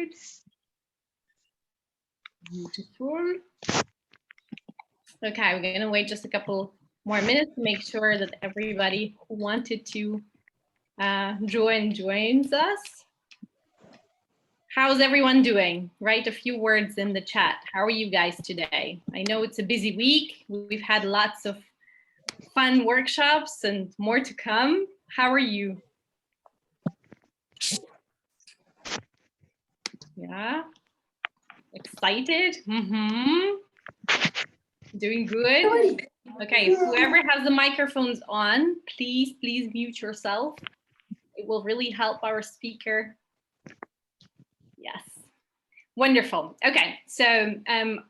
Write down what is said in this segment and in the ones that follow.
Good. Beautiful. Okay, we're going to wait just a couple more minutes to make sure that everybody who wanted to joins us. How's everyone doing? Write a few words in the chat. How are you guys today? I know it's a busy week. We've had lots of fun workshops and more to come. How are you? Yeah. Excited? Doing good? Okay, whoever has the microphones on, please mute yourself. It will really help our speaker. Yes. Wonderful. Okay, so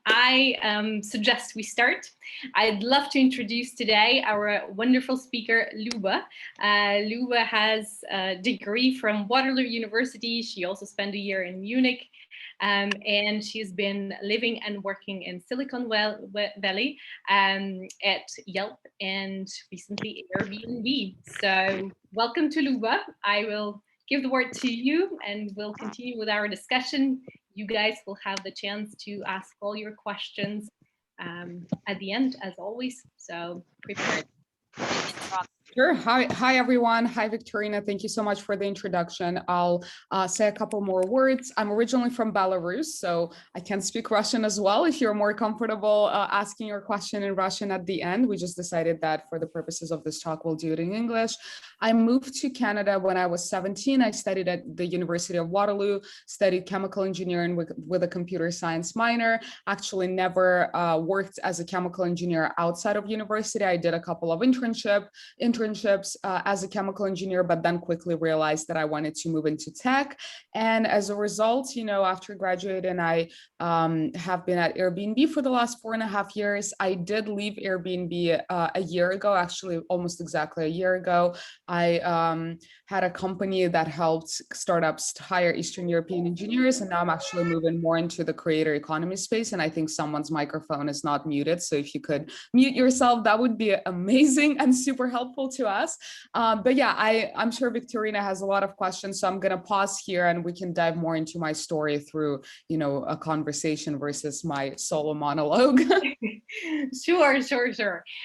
I suggest we start. I'd love to introduce today our wonderful speaker, Luba. Luba has a degree from Waterloo University. She also spent a year in Munich. And she's been living and working in Silicon Valley at Yelp and recently Airbnb. So welcome to Luba. I will give the word to you and we'll continue with our discussion. You guys will have the chance to ask all your questions at the end, as always. So prepare. Sure. Hi, everyone. Hi, Victorina. Thank you so much for the introduction. I'll say a couple more words. I'm originally from Belarus, so I can speak Russian as well. If you're more comfortable asking your question in Russian at the end, we just decided that for the purposes of this talk, we'll do it in English. I moved to Canada when I was 17. I studied at the University of Waterloo, studied chemical engineering with a computer science minor. Actually never worked as a chemical engineer outside of university. I did a couple of internships as a chemical engineer, but then quickly realized that I wanted to move into tech. And as a result, after graduating, I have been at Airbnb for the last 4.5 years. I did leave Airbnb a year ago, actually almost exactly a year ago. I had a company that helped startups hire Eastern European engineers, and now I'm actually moving more into the creator economy space. And I think someone's microphone is not muted, so if you could mute yourself, that would be amazing and super helpful to us. But yeah, I'm sure Victorina has a lot of questions, so I'm going to pause here and we can dive more into my story through, a conversation versus my solo monologue. Sure.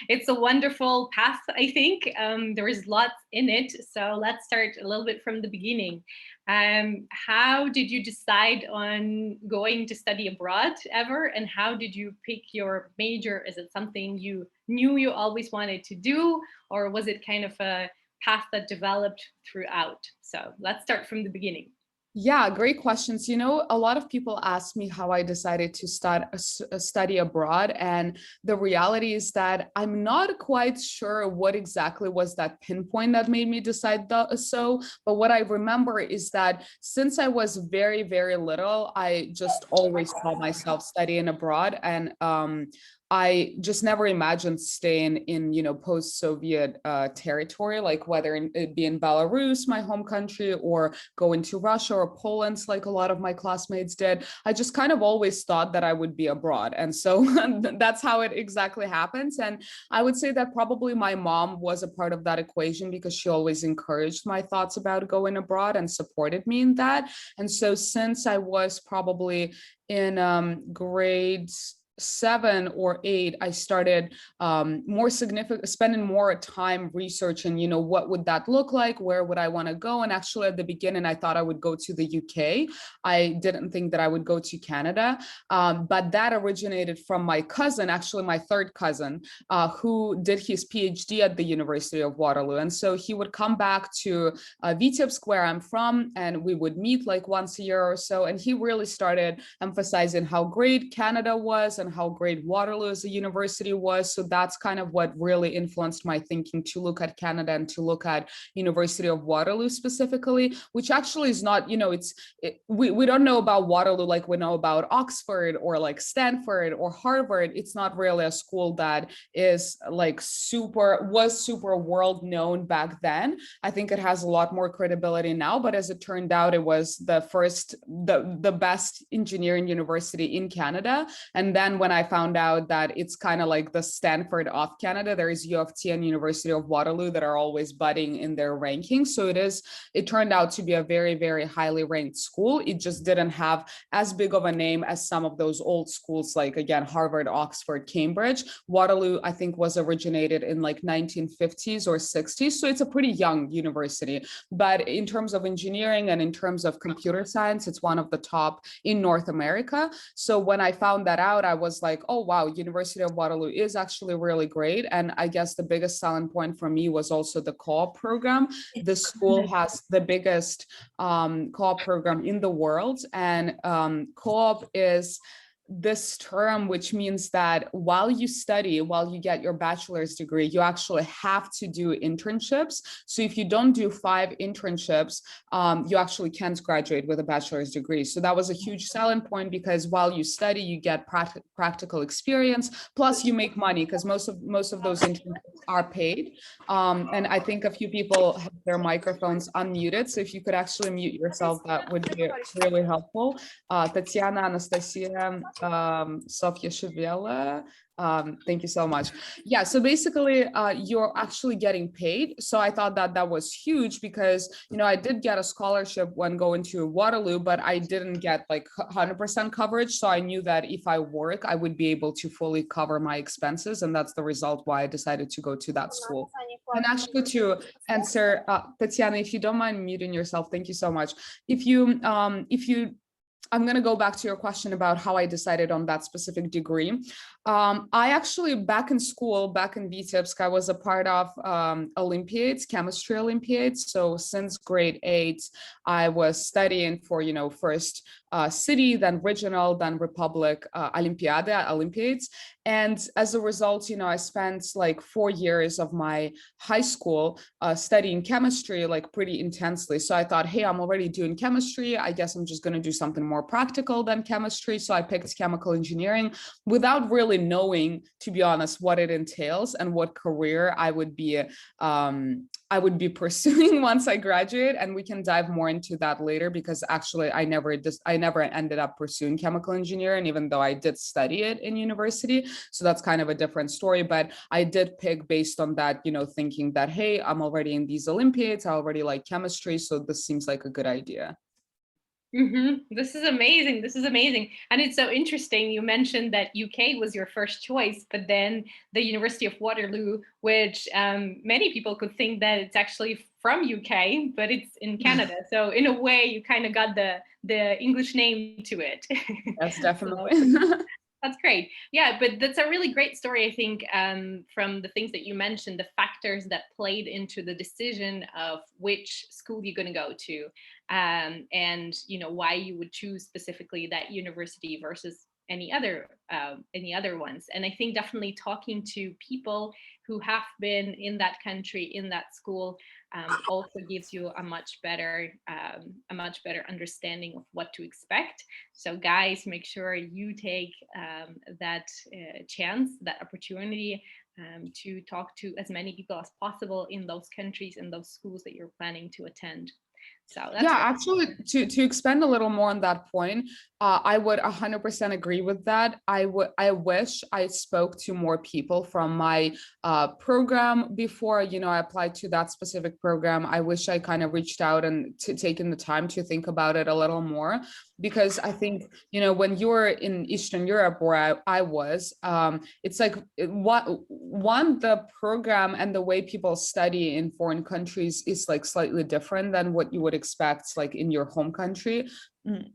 It's a wonderful path, I think. There is lots in it. So let's start a little bit from the beginning. How did you decide on going to study abroad ever? And how did you pick your major? Is it something you knew you always wanted to do? Or was it kind of a path that developed throughout? So let's start from the beginning. Yeah, great questions. A lot of people ask me how I decided to study abroad. And the reality is that I'm not quite sure what exactly was that pinpoint that made me decide so. But what I remember is that since I was very, very little, I just always saw myself studying abroad. And I just never imagined staying in, post-Soviet territory, like whether it be in Belarus, my home country, or going to Russia or Poland, like a lot of my classmates did. I just kind of always thought that I would be abroad. And so that's how it exactly happens. And I would say that probably my mom was a part of that equation because she always encouraged my thoughts about going abroad and supported me in that. And so since I was probably in grade 7 or 8, I started spending more time researching, what would that look like? Where would I want to go? And actually at the beginning, I thought I would go to the UK. I didn't think that I would go to Canada. But that originated from my cousin, actually my third cousin, who did his PhD at the University of Waterloo. And so he would come back to Vitebsk, where I'm from, and we would meet like once a year or so. And he really started emphasizing how great Canada was and how great Waterloo as a university was. So that's kind of what really influenced my thinking to look at Canada and to look at University of Waterloo specifically, which actually is not, we don't know about Waterloo like we know about Oxford or like Stanford or Harvard. It's not really a school that is like super world known back then. I think it has a lot more credibility now, but as it turned out, it was the best engineering university in Canada. And then when I found out that it's kind of like the Stanford of Canada, there is U of T and University of Waterloo that are always budding in their rankings. So it turned out to be a very, very highly ranked school. It just didn't have as big of a name as some of those old schools, like again, Harvard, Oxford, Cambridge. Waterloo, I think, was originated in like 1950s or 60s. So it's a pretty young university. But in terms of engineering and in terms of computer science, it's one of the top in North America. So when I found that out, I was like, oh, wow, University of Waterloo is actually really great. And I guess the biggest selling point for me was also the co-op program. The school has the biggest co-op program in the world. And co-op is this term, which means that while you study, while you get your bachelor's degree, you actually have to do internships. So if you don't do 5 internships, you actually can't graduate with a bachelor's degree. So that was a huge selling point, because while you study, you get practical experience, plus you make money, because most of those internships are paid. And I think a few people have their microphones unmuted. So if you could actually mute yourself, that would be really helpful. Tatiana, Anastasia, Sofia Shivela. Thank you so much. Yeah, so basically you're actually getting paid. So I thought that that was huge, because, you know, I did get a scholarship when going to Waterloo, but I didn't get like 100% coverage. So I knew that if I work, I would be able to fully cover my expenses. And that's the result why I decided to go to that school. And actually, to answer, Tatiana, if you don't mind muting yourself, thank you so much. If you I'm going to go back to your question about how I decided on that specific degree. I actually, back in school, back in Vitebsk, I was a part of Olympiads, chemistry Olympiads. So since grade 8, I was studying for, you know, first city, then regional, then republic Olympiads. And as a result, you know, I spent like 4 years of my high school studying chemistry, like pretty intensely. So I thought, hey, I'm already doing chemistry. I guess I'm just going to do something more practical than chemistry. So I picked chemical engineering without really knowing, to be honest, what it entails and what career I would be pursuing once I graduate. And we can dive more into that later, because actually I never ended up pursuing chemical engineering, even though I did study it in university. So that's kind of a different story. But I did pick based on that, you know, thinking that, hey, I'm already in these Olympiads, I already like chemistry, so this seems like a good idea. This is amazing. This is amazing. And it's so interesting. You mentioned that UK was your first choice, but then the University of Waterloo, which many people could think that it's actually from UK, but it's in Canada. So in a way, you kind of got the English name to it. Yes, definitely. That's great. Yeah, but that's a really great story, I think, from the things that you mentioned, the factors that played into the decision of which school you're going to go to, and, you know, why you would choose specifically that university versus any other ones. And I think definitely talking to people who have been in that country, in that school, also gives you a much better understanding of what to expect. So guys, make sure you take that chance, that opportunity to talk to as many people as possible in those countries, in those schools that you're planning to attend. So that's actually, to expand a little more on that point, I would 100% agree with that. I wish I spoke to more people from my program before, you know, I applied to that specific program. I wish I kind of reached out and taken the time to think about it a little more, because I think, you know, when you're in Eastern Europe, where I was, it's like the program and the way people study in foreign countries is like slightly different than what you would expect like in your home country,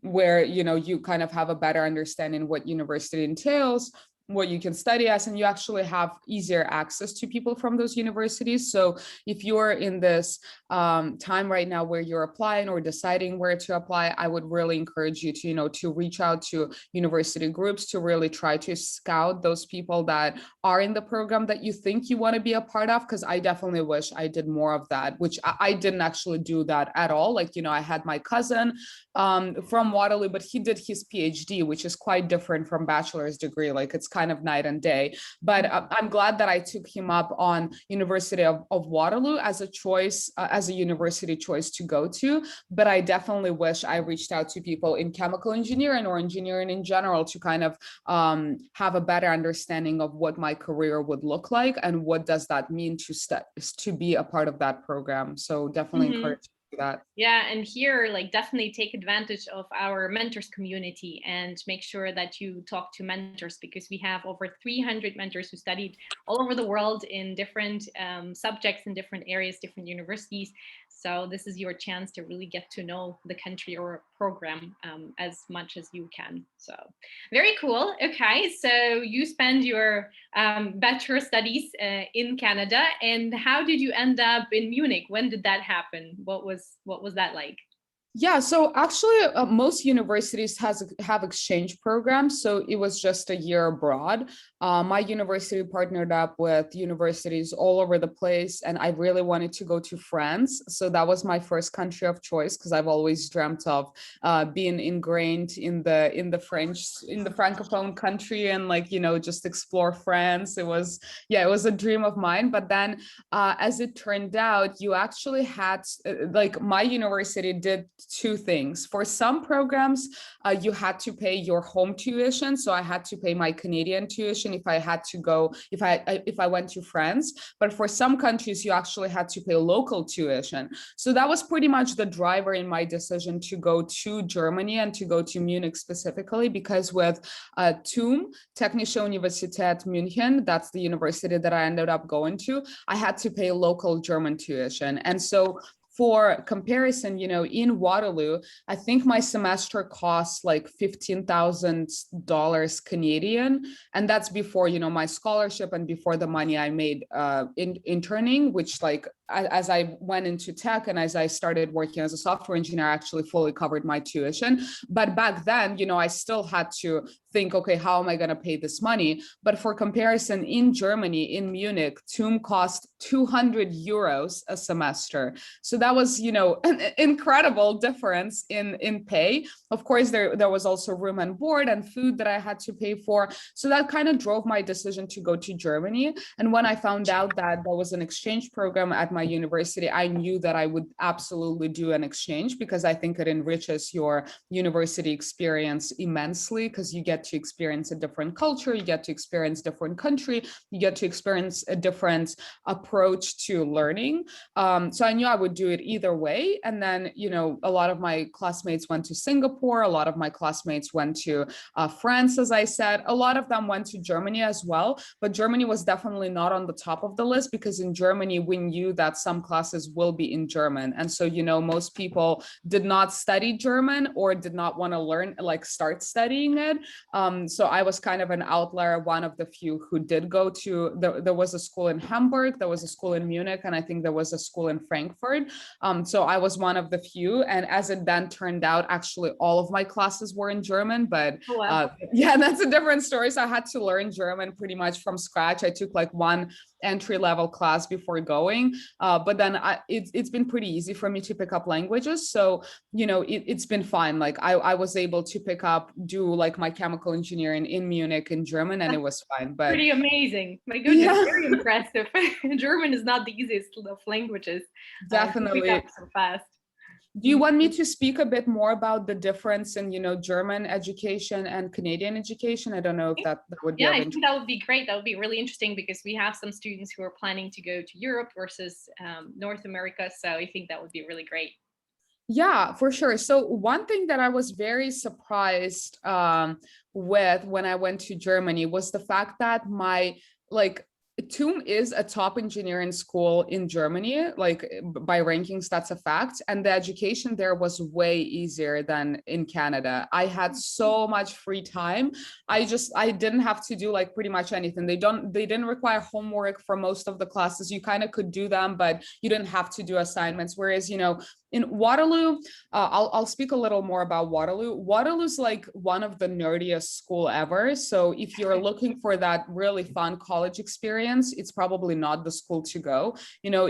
where, you know, you kind of have a better understanding what university entails, what you can study as, and you actually have easier access to people from those universities. So if you're in this time right now where you're applying or deciding where to apply, I would really encourage you to, you know, to reach out to university groups, to really try to scout those people that are in the program that you think you want to be a part of. Because I definitely wish I did more of that, which I didn't actually do that at all. Like, you know, I had my cousin from Waterloo, but he did his PhD, which is quite different from bachelor's degree. Like, it's kind of night and day. But I'm glad that I took him up on University of Waterloo as a choice, as a university choice to go to. But I definitely wish I reached out to people in chemical engineering or engineering in general to kind of have a better understanding of what my career would look like and what does that mean to be a part of that program. So definitely encourage that. Yeah, and here, like, definitely take advantage of our mentors community and make sure that you talk to mentors, because we have over 300 mentors who studied all over the world in different subjects in different areas, different universities. So this is your chance to really get to know the country or program as much as you can. So very cool. Okay, so you spend your bachelor studies in Canada, and how did you end up in Munich? When did that happen? What was that like? Yeah, so actually, most universities have exchange programs. So it was just a year abroad. My university partnered up with universities all over the place, and I really wanted to go to France. So that was my first country of choice because I've always dreamt of being ingrained in the francophone country and, like, just explore France. It was a dream of mine. But then, as it turned out, you actually had like my university did two things. For some programs, you had to pay your home tuition. So I had to pay my Canadian tuition if I went to France. But for some countries, you actually had to pay local tuition. So that was pretty much the driver in my decision to go to Germany and to go to Munich specifically, because with TUM, Technische Universität München, that's the university that I ended up going to, I had to pay local German tuition. And so for comparison, in Waterloo, I think my semester costs like $15,000 Canadian. And that's before, my scholarship and before the money I made interning, which, like, as I went into tech and as I started working as a software engineer, I actually fully covered my tuition. But back then, I still had to think, okay, how am I going to pay this money? But for comparison, in Germany, in Munich, TUM cost 200 euros a semester. So that was, an incredible difference in pay. Of course, there was also room and board and food that I had to pay for. So that kind of drove my decision to go to Germany. And when I found out that there was an exchange program at my university, I knew that I would absolutely do an exchange, because I think it enriches your university experience immensely, because you get to experience a different culture, you get to experience different country, you get to experience a different approach to learning. So I knew I would do it either way. And then, a lot of my classmates went to Singapore, a lot of my classmates went to France, as I said, a lot of them went to Germany as well. But Germany was definitely not on the top of the list, because in Germany, we knew that some classes will be in German. And so, most people did not study German or did not want to learn, like, start studying it. So I was kind of an outlier, one of the few who did go to, there was a school in Hamburg, there was a school in Munich, and I think there was a school in Frankfurt. So I was one of the few. And as it then turned out, actually all of my classes were in German, but Oh, wow. yeah, that's a different story. So I had to learn German pretty much from scratch. I took like one entry-level class before going, but then it's been pretty easy for me to pick up languages. So, it's been fine. Like I was able to do like my chemical engineering in Munich in German, and it was fine. But pretty amazing. My goodness, yeah. Very impressive. German is not the easiest of languages. Definitely. Pick up so fast. Do you want me to speak a bit more about the difference in, German education and Canadian education? I don't know if that would be. Yeah, I think that would be great. That would be really interesting, because we have some students who are planning to go to Europe versus North America. So I think that would be really great. Yeah, for sure. So one thing that I was very surprised with when I went to Germany was the fact that TUM is a top engineering school in Germany, like by rankings, that's a fact. And the education there was way easier than in Canada. I had so much free time. I didn't have to do like pretty much anything. They didn't require homework for most of the classes. You kind of could do them, but you didn't have to do assignments. Whereas, In Waterloo, I'll speak a little more about Waterloo. Waterloo's like one of the nerdiest school ever. So if you're looking for that really fun college experience, it's probably not the school to go. You know,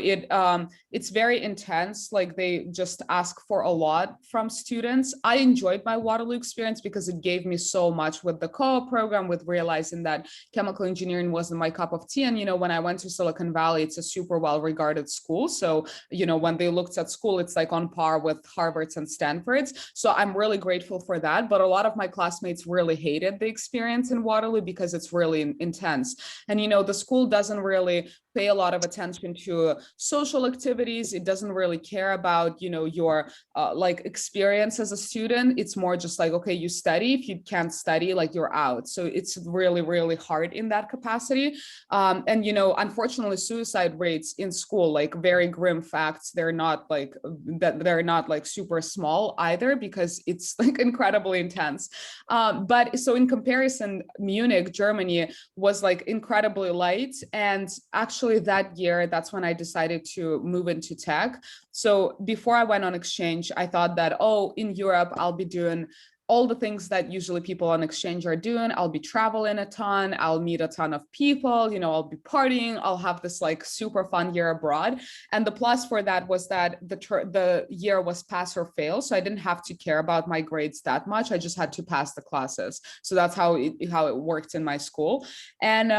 it's very intense. Like they just ask for a lot from students. I enjoyed my Waterloo experience because it gave me so much with the co-op program, with realizing that chemical engineering wasn't my cup of tea. And, you know, when I went to Silicon Valley, it's a super well-regarded school. So, you know, when they looked at school, it's like on par with Harvard's and Stanford's. So I'm really grateful for that. But a lot of my classmates really hated the experience in Waterloo because it's really intense. And, you know, the school doesn't really pay a lot of attention to social activities. It doesn't really care about, you know, your like experience as a student. It's more just like, okay, you study. If you can't study, like you're out. So it's really, really hard in that capacity. And, you know, unfortunately, suicide rates in school, like very grim facts, they're not like super small either, because it's like incredibly intense. But so in comparison, Munich, Germany was like incredibly light. And actually that year, that's when I decided to move into tech. So before I went on exchange, I thought that, oh, in Europe, I'll be doing all the things that usually people on exchange are doing. I'll be traveling a ton. I'll meet a ton of people, you know, I'll be partying. I'll have this like super fun year abroad. And the plus for that was that the year was pass or fail. So I didn't have to care about my grades that much. I just had to pass the classes. So that's how it worked in my school. And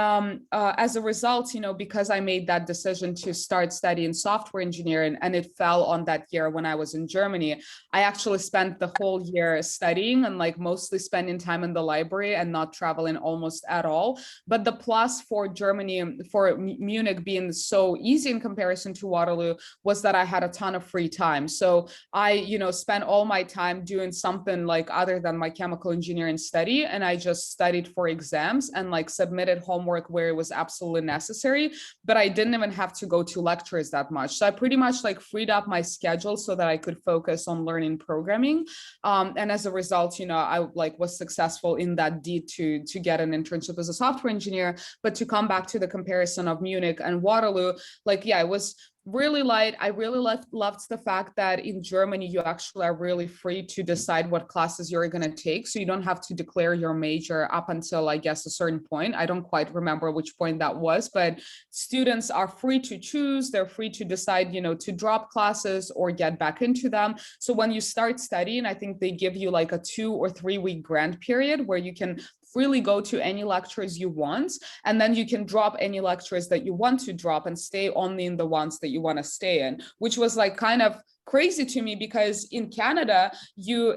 as a result, you know, because I made that decision to start studying software engineering and it fell on that year when I was in Germany, I actually spent the whole year studying and like mostly spending time in the library and not traveling almost at all. But the plus for Germany, for Munich being so easy in comparison to Waterloo, was that I had a ton of free time. So I, you know, spent all my time doing something like other than my chemical engineering study. And I just studied for exams and like submitted homework where it was absolutely necessary. But I didn't even have to go to lectures that much. So I pretty much like freed up my schedule so that I could focus on learning programming. And as a result, you know, I like was successful in that deed to get an internship as a software engineer. But to come back to the comparison of Munich and Waterloo, like, yeah, it was really light. I really loved the fact that in Germany, you actually are really free to decide what classes you're going to take. So you don't have to declare your major up until, I guess, a certain point. I don't quite remember which point that was, but students are free to choose. They're free to decide, you know, to drop classes or get back into them. So when you start studying, I think they give you like a 2 or 3 week grant period where you can freely go to any lectures you want, and then you can drop any lectures that you want to drop and stay only in the ones that you want to stay in, which was like kind of crazy to me because in Canada,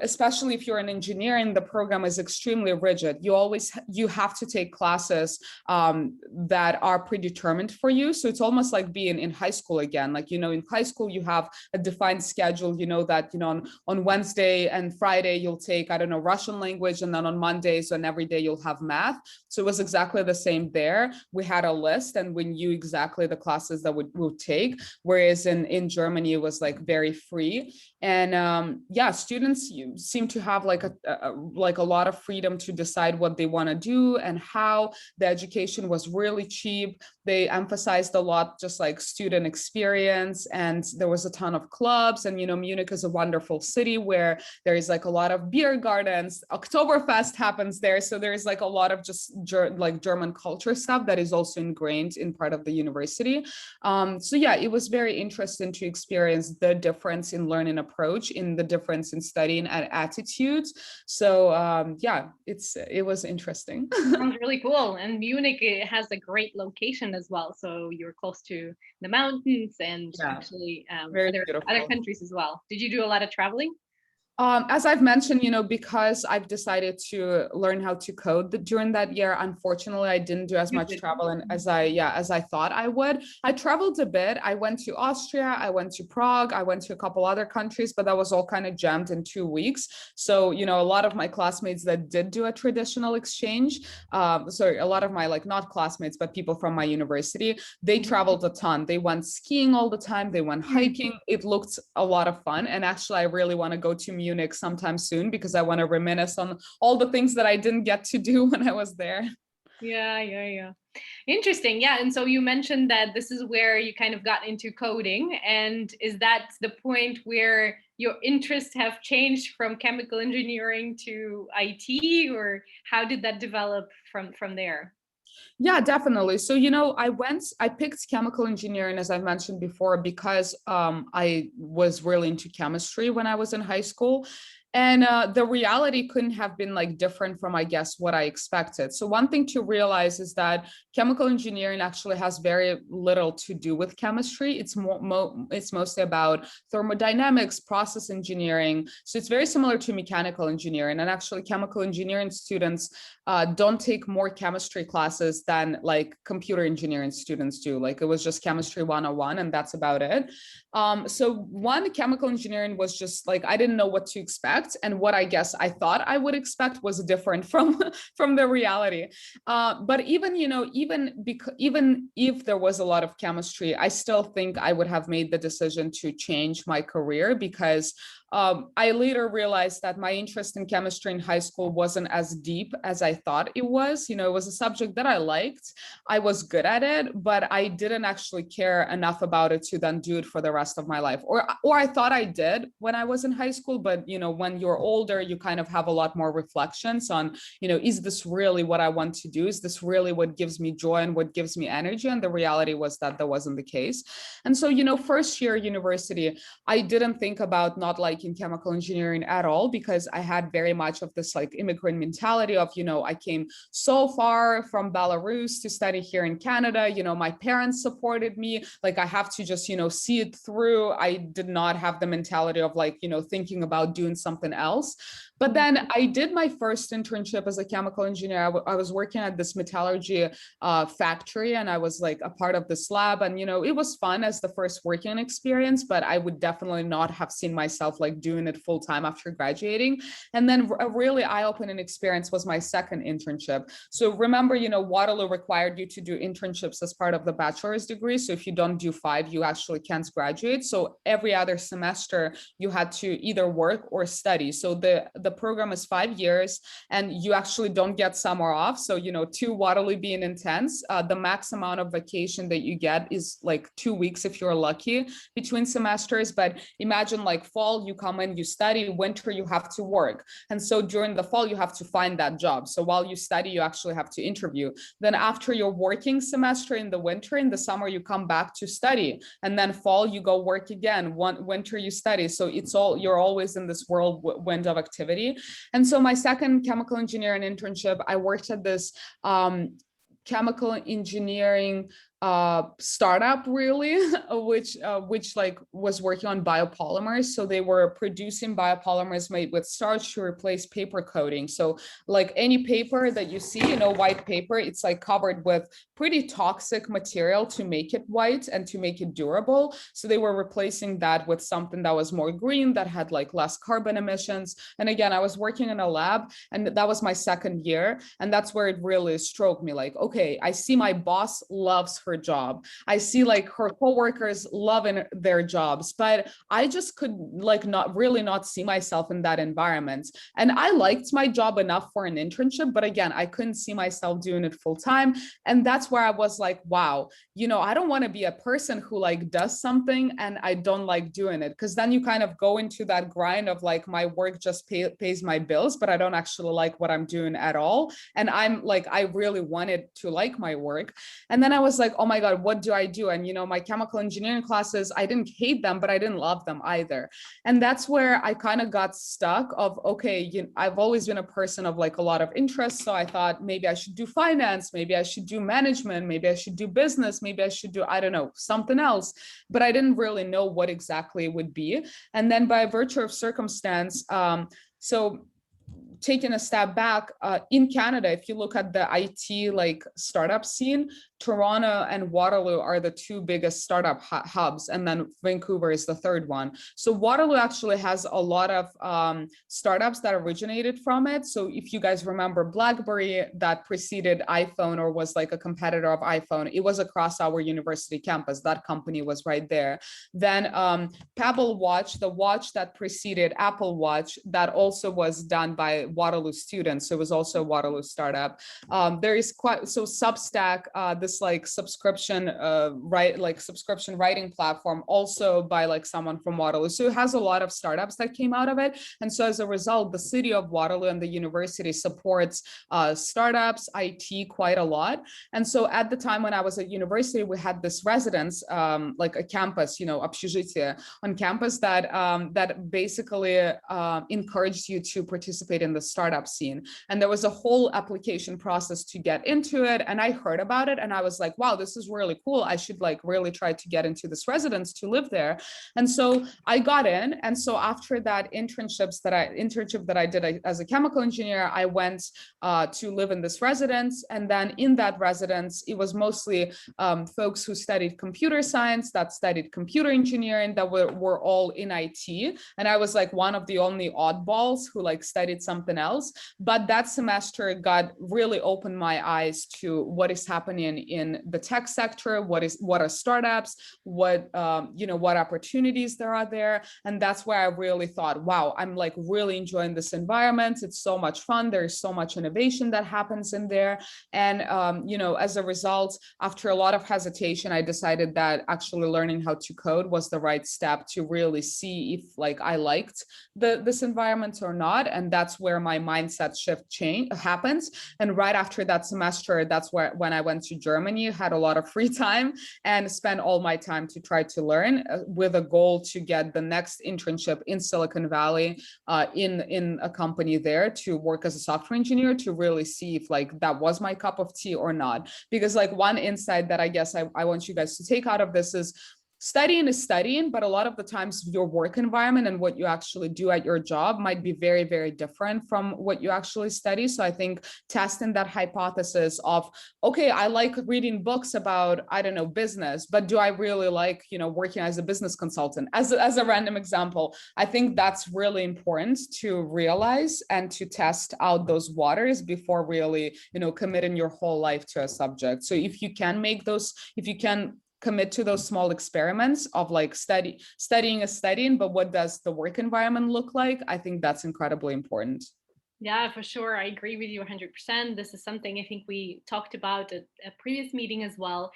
especially if you're an engineering, the program is extremely rigid. You have to take classes that are predetermined for you. So it's almost like being in high school again. Like, you know, in high school, you have a defined schedule, you know, that, you know, on Wednesday and Friday, you'll take, I don't know, Russian language. And then on Mondays and every day you'll have math. So it was exactly the same there. We had a list and we knew exactly the classes that we would take. Whereas in Germany, it was like very free. And yeah, students seem to have like a lot of freedom to decide what they want to do and how. The education was really cheap. They emphasized a lot just like student experience, and there was a ton of clubs. And, you know, Munich is a wonderful city where there is like a lot of beer gardens. Oktoberfest happens there. So there's like a lot of just like German culture stuff that is also ingrained in part of the university. So yeah, it was very interesting to experience the difference in learning approach, in the difference in studying and attitudes. So yeah, it was interesting. Sounds really cool. And Munich, it has a great location as well. So you're close to the mountains and actually other countries as well. Did you do a lot of traveling? As I've mentioned, you know, because I've decided to learn how to code during that year, unfortunately, I didn't do as much traveling as I thought I would. I traveled a bit. I went to Austria, I went to Prague, I went to a couple other countries, but that was all kind of jammed in 2 weeks. So, you know, a lot of my classmates that did do a traditional exchange, a lot of my, like, not classmates, but people from my university, they traveled a ton. They went skiing all the time. They went hiking. It looked a lot of fun. And actually, I really want to go to Munich sometime soon because I want to reminisce on all the things that I didn't get to do when I was there. Yeah. Interesting. Yeah. And so you mentioned that this is where you kind of got into coding. And is that the point where your interests have changed from chemical engineering to IT, or how did that develop from there? Yeah, definitely. So, I picked chemical engineering, as I mentioned before, because I was really into chemistry when I was in high school. And the reality couldn't have been like different from, I guess, what I expected. So one thing to realize is that chemical engineering actually has very little to do with chemistry. It's mostly about thermodynamics, process engineering. So it's very similar to mechanical engineering. And actually, chemical engineering students don't take more chemistry classes than like computer engineering students do. Like it was just chemistry 101, and that's about it. So one, chemical engineering was just like I didn't know what to expect, and what I guess I thought I would expect was different from from the reality. But even even if there was a lot of chemistry, I still think I would have made the decision to change my career because I later realized that my interest in chemistry in high school wasn't as deep as I thought it was. It was a subject that I liked. I was good at it, but I didn't actually care enough about it to then do it for the rest of my life. Or I thought I did when I was in high school, but when you're older, you kind of have a lot more reflections on, is this really what I want to do? Is this really what gives me joy and what gives me energy? And the reality was that wasn't the case. And so, first year university, I didn't think about not liking chemical engineering at all because I had very much of this like immigrant mentality of, I came so far from Belarus to study here in Canada. My parents supported me. Like I have to just, see it through. I did not have the mentality of like, thinking about doing something else. But then I did my first internship as a chemical engineer. I was working at this metallurgy factory, and I was like a part of this lab. And, it was fun as the first working experience, but I would definitely not have seen myself like doing it full time after graduating. And then a really eye-opening experience was my second internship. So remember, Waterloo required you to do internships as part of the bachelor's degree. So if you don't do 5, you actually can't graduate. So every other semester, you had to either work or study. So the program is 5 years, and you actually don't get summer off. So, to Waterloo being intense, the max amount of vacation that you get is like 2 weeks if you're lucky between semesters. But imagine like fall, you come in, you study, winter, you have to work. And so during the fall, you have to find that job. So while you study, you actually have to interview. Then after your working semester in the winter, in the summer, you come back to study. And then fall, you go work again. Winter, you study. So you're always in this whirlwind of activity. And so my second chemical engineering internship, I worked at this chemical engineering startup really which like was working on biopolymers. So they were producing biopolymers made with starch to replace paper coating. So like any paper that you see, white paper, it's like covered with pretty toxic material to make it white and to make it durable. So they were replacing that with something that was more green, that had like less carbon emissions. And again, I was working in a lab, and that was my second year. And that's where it really struck me, like, okay, I see my boss loves her job. I see like her coworkers loving their jobs, but I just could like not see myself in that environment. And I liked my job enough for an internship, but again, I couldn't see myself doing it full time. And that's where I was like, wow, I don't want to be a person who like does something and I don't like doing it, because then you kind of go into that grind of like, my work just pays my bills, but I don't actually like what I'm doing at all. And I'm like, I really wanted to like my work. And then I was like, oh my God, what do I do? And, my chemical engineering classes, I didn't hate them, but I didn't love them either. And that's where I kind of got stuck of, okay, I've always been a person of like a lot of interest. So I thought maybe I should do finance, maybe I should do management, maybe I should do business, maybe I should do, I don't know, something else. But I didn't really know what exactly it would be. And then by virtue of circumstance, so taking a step back, in Canada, if you look at the IT like startup scene, Toronto and Waterloo are the two biggest startup hubs, and then Vancouver is the third one. So Waterloo actually has a lot of startups that originated from it. So if you guys remember BlackBerry, that preceded iPhone or was like a competitor of iPhone, it was across our university campus. That company was right there. Then Pebble Watch, the watch that preceded Apple Watch, that also was done by Waterloo students. So it was also a Waterloo startup. There is Substack, this like subscription subscription writing platform, also by like someone from Waterloo. So it has a lot of startups that came out of it. And so as a result, the city of Waterloo and the university supports startups, IT quite a lot. And so at the time when I was at university, we had this residence, like a campus, общежитие on campus that basically encouraged you to participate in the startup scene. And there was a whole application process to get into it. And I heard about it and I was like, wow, this is really cool. I should like really try to get into this residence to live there. And so I got in. And so after that internship that I did as a chemical engineer, I went to live in this residence. And then in that residence, it was mostly folks who studied computer science, that studied computer engineering, that were all in IT. And I was like one of the only oddballs who like studied something else. But that semester really opened my eyes to what is happening in the tech sector, what are startups, what opportunities there are there. And that's where I really thought, wow, I'm like really enjoying this environment. It's so much fun. There's so much innovation that happens in there. And as a result, after a lot of hesitation, I decided that actually learning how to code was the right step to really see if like I liked this environment or not. And that's where my mindset shift happens. And right after that semester, that's when I went to Germany, had a lot of free time and spent all my time to try to learn with a goal to get the next internship in Silicon Valley, in a company there, to work as a software engineer, to really see if like that was my cup of tea or not. Because like one insight that I guess I want you guys to take out of this is studying is studying, but a lot of the times your work environment and what you actually do at your job might be very, very different from what you actually study. So I think testing that hypothesis of, okay, I like reading books about, I don't know, business, but do I really like, working as a business consultant? As a random example, I think that's really important to realize and to test out those waters before really, committing your whole life to a subject. So if you can commit to those small experiments of like studying, but what does the work environment look like? I think that's incredibly important. Yeah, for sure. I agree with you 100%. This is something I think we talked about at a previous meeting as well,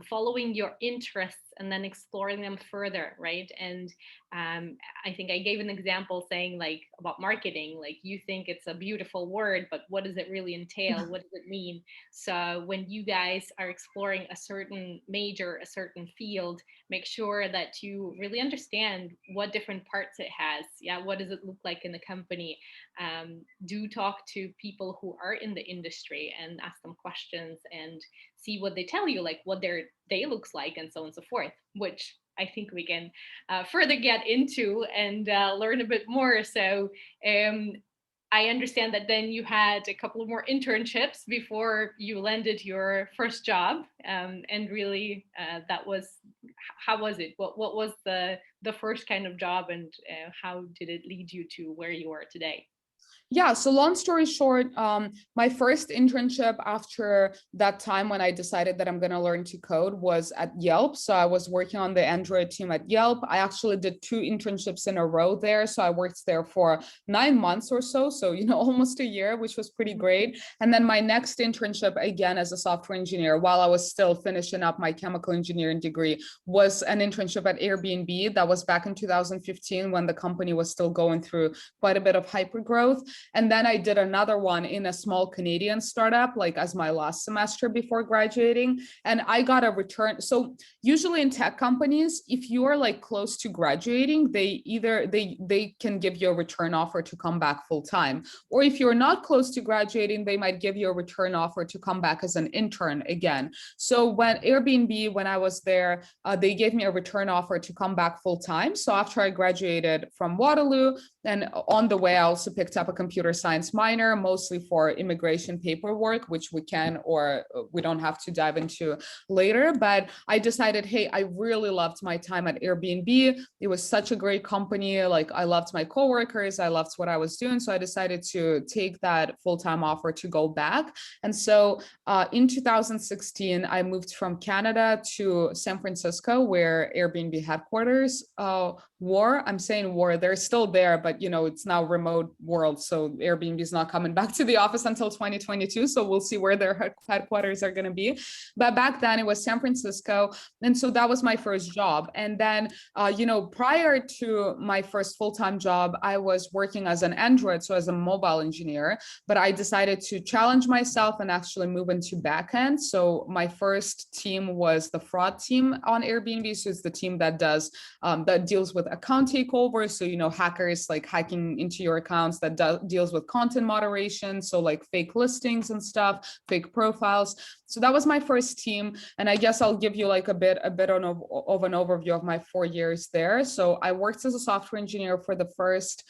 following your interests and then exploring them further, right? And I think I gave an example saying like about marketing, like you think it's a beautiful word, but what does it really entail? What does it mean? So when you guys are exploring a certain major, a certain field, make sure that you really understand what different parts it has. Yeah, what does it look like in the company? Do talk to people who are in the industry and ask them questions and see what they tell you, like what their day looks like and so on and so forth, which I think we can further get into and learn a bit more. So I understand that then you had a couple of more internships before you landed your first job, and really how was it? What was the first kind of job, and how did it lead you to where you are today? Yeah, so long story short, my first internship after that time when I decided that I'm going to learn to code was at Yelp. So I was working on the Android team at Yelp. I actually did 2 internships in a row there. So I worked there for 9 months or so. So, almost a year, which was pretty great. And then my next internship, again, as a software engineer, while I was still finishing up my chemical engineering degree, was an internship at Airbnb. That was back in 2015 when the company was still going through quite a bit of hyper growth. And then I did another one in a small Canadian startup, like as my last semester before graduating. And I got a return. So usually in tech companies, if you are like close to graduating, they can give you a return offer to come back full time. Or if you're not close to graduating, they might give you a return offer to come back as an intern again. So when I was there, they gave me a return offer to come back full time. So after I graduated from Waterloo, and on the way, I also picked up a computer science minor, mostly for immigration paperwork, which we can or we don't have to dive into later. But I decided, hey, I really loved my time at Airbnb. It was such a great company. Like I loved my coworkers. I loved what I was doing. So I decided to take that full-time offer to go back. And so in 2016, I moved from Canada to San Francisco, where Airbnb headquarters war. I'm saying war. They're still there, but it's now remote world. So Airbnb is not coming back to the office until 2022. So we'll see where their headquarters are going to be. But back then it was San Francisco. And so that was my first job. And then, prior to my first full-time job, I was working as an Android, so as a mobile engineer, but I decided to challenge myself and actually move into backend. So my first team was the fraud team on Airbnb. So it's the team that deals with account takeover. So, hackers like hacking into your accounts, that deals with content moderation. So like fake listings and stuff, fake profiles. So that was my first team. And I guess I'll give you like a bit of an overview of my 4 years there. So I worked as a software engineer for the first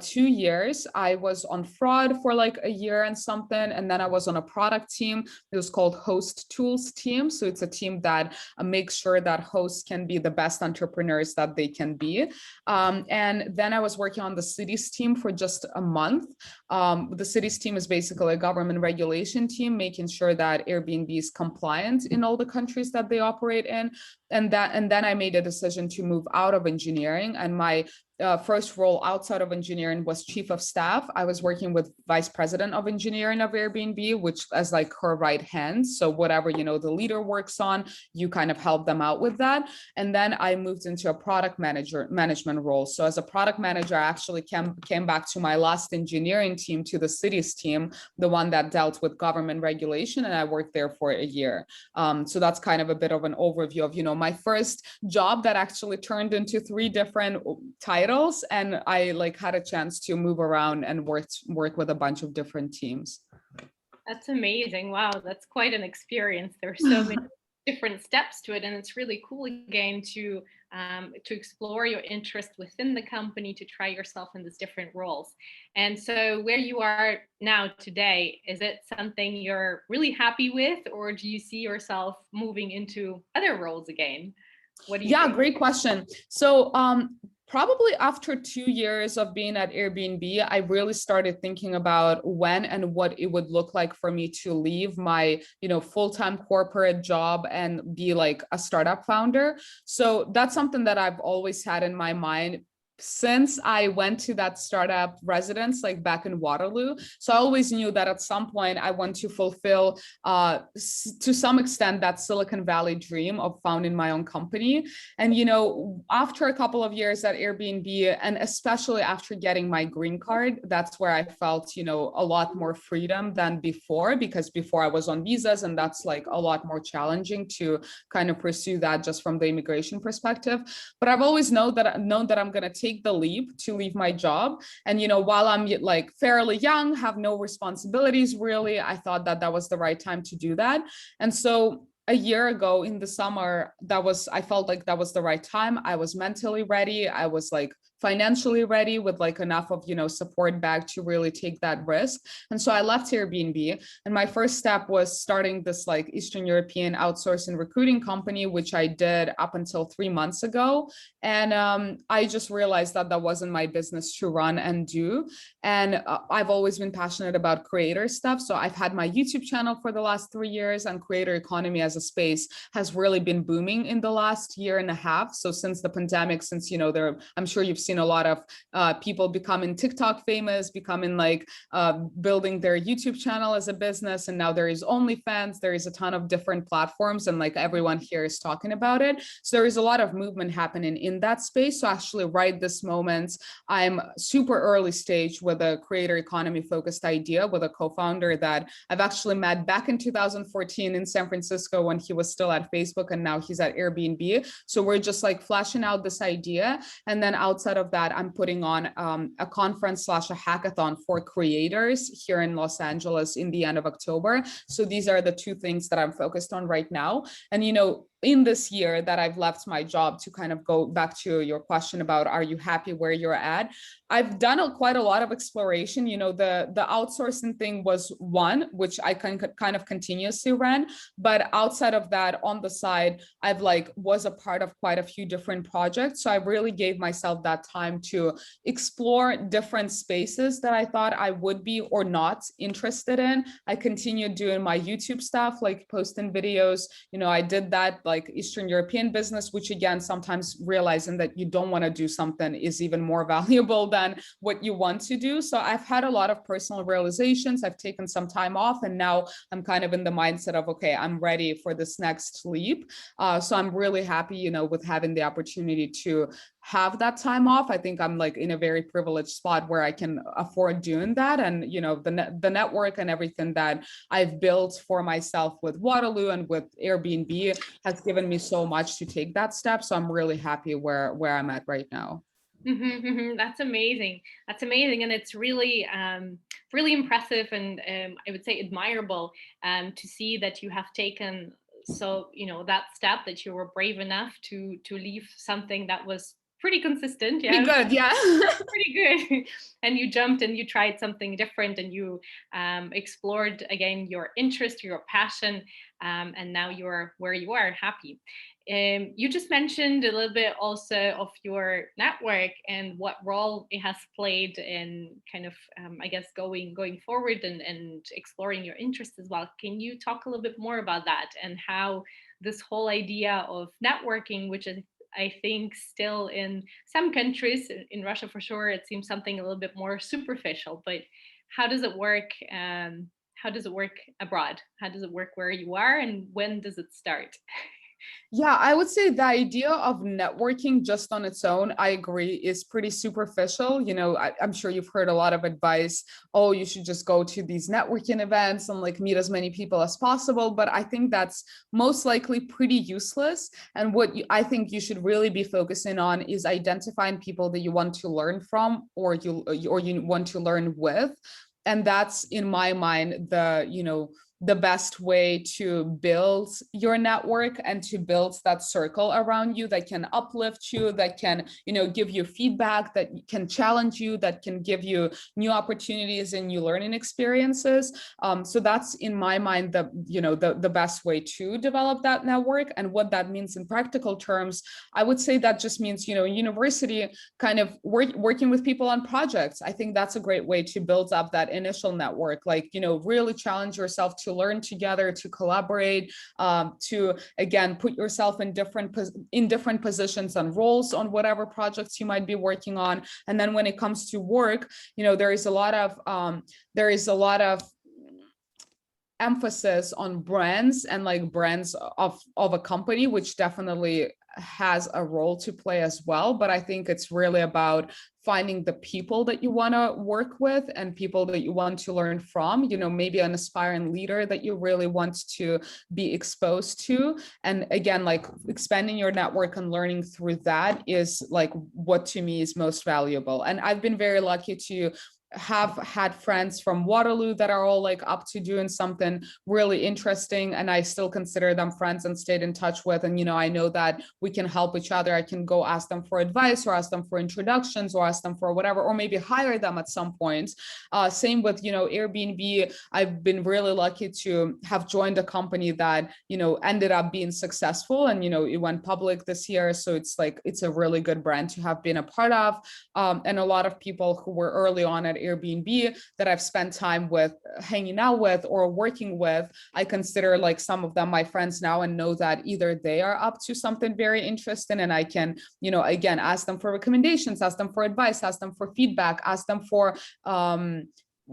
2 years. I was on fraud for like a year and something. And then I was on a product team. It was called Host Tools team. So it's a team that makes sure that hosts can be the best entrepreneurs that they can be. And then I was working on the cities team for just a month. The cities team is basically a government regulation team, making sure that Airbnb is compliant in all the countries that they operate in. And then I made a decision to move out of engineering, and my first role outside of engineering was chief of staff. I was working with vice president of engineering of Airbnb, which is like her right hand. So whatever, the leader works on, you kind of help them out with that. And then I moved into a product management role. So as a product manager, I actually came back to my last engineering team, to the cities team, the one that dealt with government regulation. And I worked there for a year. So that's kind of a bit of an overview of, my first job that actually turned into 3 different titles, and I like had a chance to move around and work with a bunch of different teams. That's amazing. Wow, that's quite an experience. There are so many different steps to it, and it's really cool again to explore your interest within the company, to try yourself in these different roles. And so where you are now today, is it something you're really happy with, or do you see yourself moving into other roles again? What do you think? Great question. So probably after 2 years of being at Airbnb, I really started thinking about when and what it would look like for me to leave my, full-time corporate job and be like a startup founder. So that's something that I've always had in my mind since I went to that startup residence, like back in Waterloo. So I always knew that at some point I want to fulfill, to some extent, that Silicon Valley dream of founding my own company. And, after a couple of years at Airbnb, and especially after getting my green card, that's where I felt, a lot more freedom than before, because before I was on visas, and that's like a lot more challenging to kind of pursue that just from the immigration perspective. But I've always known that I'm going to take the leap to leave my job. And, while I'm like fairly young, have no responsibilities really, I thought that was the right time to do that. And so a year ago in the summer, I felt like that was the right time. I was mentally ready. I was like financially ready with like enough of, support back to really take that risk. And so I left Airbnb, and my first step was starting this like Eastern European outsourcing recruiting company, which I did up until 3 months ago. And I just realized that wasn't my business to run and do. And I've always been passionate about creator stuff. So I've had my YouTube channel for the last 3 years, and creator economy as a space has really been booming in the last year and a half. So since the pandemic, since, I'm sure you've seen a lot of people becoming TikTok famous, becoming like building their YouTube channel as a business. And now there is OnlyFans, there is a ton of different platforms, and like everyone here is talking about it. So there is a lot of movement happening in that space. So actually right this moment, I'm super early stage with a creator economy focused idea with a co-founder that I've actually met back in 2014 in San Francisco when he was still at Facebook, and now he's at Airbnb. So we're just like fleshing out this idea. And then outside of that, I'm putting on a conference / a hackathon for creators here in Los Angeles in the end of October. So these are the 2 things that I'm focused on right now. And, in this year that I've left my job, to kind of go back to your question about, are you happy where you're at? I've done quite a lot of exploration. The outsourcing thing was one, which I kind of continuously ran. But outside of that, on the side, I've was a part of quite a few different projects. So I really gave myself that time to explore different spaces that I thought I would be or not interested in. I continued doing my YouTube stuff, like posting videos. I did that like Eastern European business, which again, sometimes realizing that you don't want to do something is even more valuable than what you want to do. So I've had a lot of personal realizations. I've taken some time off, and now I'm kind of in the mindset of, okay, I'm ready for this next leap. So I'm really happy, you know, with having the opportunity to have that time off. I think I'm like in a very privileged spot where I can afford doing that. And, you know, the network and everything that I've built for myself with Waterloo and with Airbnb has given me so much to take that step. So I'm really happy where I'm at right now. That's amazing. That's amazing. And it's really, really impressive and I would say admirable to see that you have taken so, you know, that step, that you were brave enough to leave something that was pretty consistent. Yeah. Pretty good. Yeah. Pretty good. And you jumped and you tried something different, and you explored again your interest, your passion, and now you're where you are, happy. You just mentioned a little bit also of your network and what role it has played in kind of, I guess, going forward and exploring your interests as well. Can you talk a little bit more about that and how this whole idea of networking, which is, I think, still in some countries, in Russia for sure, it seems something a little bit more superficial, but how does it work? How does it work abroad? How does it work where you are, and when does it start? Yeah, I would say the idea of networking just on its own, I agree, is pretty superficial. You know, I'm sure you've heard a lot of advice. Oh, you should just go to these networking events and like meet as many people as possible. But I think that's most likely pretty useless. And what I think you should really be focusing on is identifying people that you want to learn from, or you want to learn with. And that's, in my mind, the best way to build your network and to build that circle around you that can uplift you, that can, you know, give you feedback, that can challenge you, that can give you new opportunities and new learning experiences. So that's, in my mind, the best way to develop that network. And what that means in practical terms, I would say that just means, you know, university kind of working with people on projects. I think that's a great way to build up that initial network, like, you know, really challenge yourself to learn together, to collaborate, to again put yourself in different positions and roles on whatever projects you might be working on. And then when it comes to work, you know, there is a lot of emphasis on brands and like brands of a company, which definitely has a role to play as well. But I think it's really about finding the people that you want to work with and people that you want to learn from, you know, maybe an aspiring leader that you really want to be exposed to. And again, like expanding your network and learning through that is like what to me is most valuable. And I've been very lucky to have had friends from Waterloo that are all like up to doing something really interesting, and I still consider them friends and stayed in touch with. And, you know, I know that we can help each other. I can go ask them for advice or ask them for introductions or ask them for whatever, or maybe hire them at some point. Same with, you know, Airbnb. I've been really lucky to have joined a company that, you know, ended up being successful, and, you know, it went public this year. So it's like, it's a really good brand to have been a part of. And a lot of people who were early on at Airbnb that I've spent time with, hanging out with or working with, I consider like some of them my friends now, and know that either they are up to something very interesting and I can, you know, again, ask them for recommendations, ask them for advice, ask them for feedback, ask them for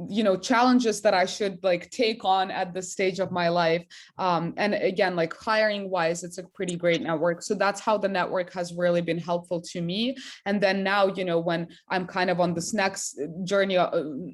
you know, challenges that I should like take on at this stage of my life. And again, like hiring wise, it's a pretty great network. So that's how the network has really been helpful to me. And then now, you know, when I'm kind of on this next journey,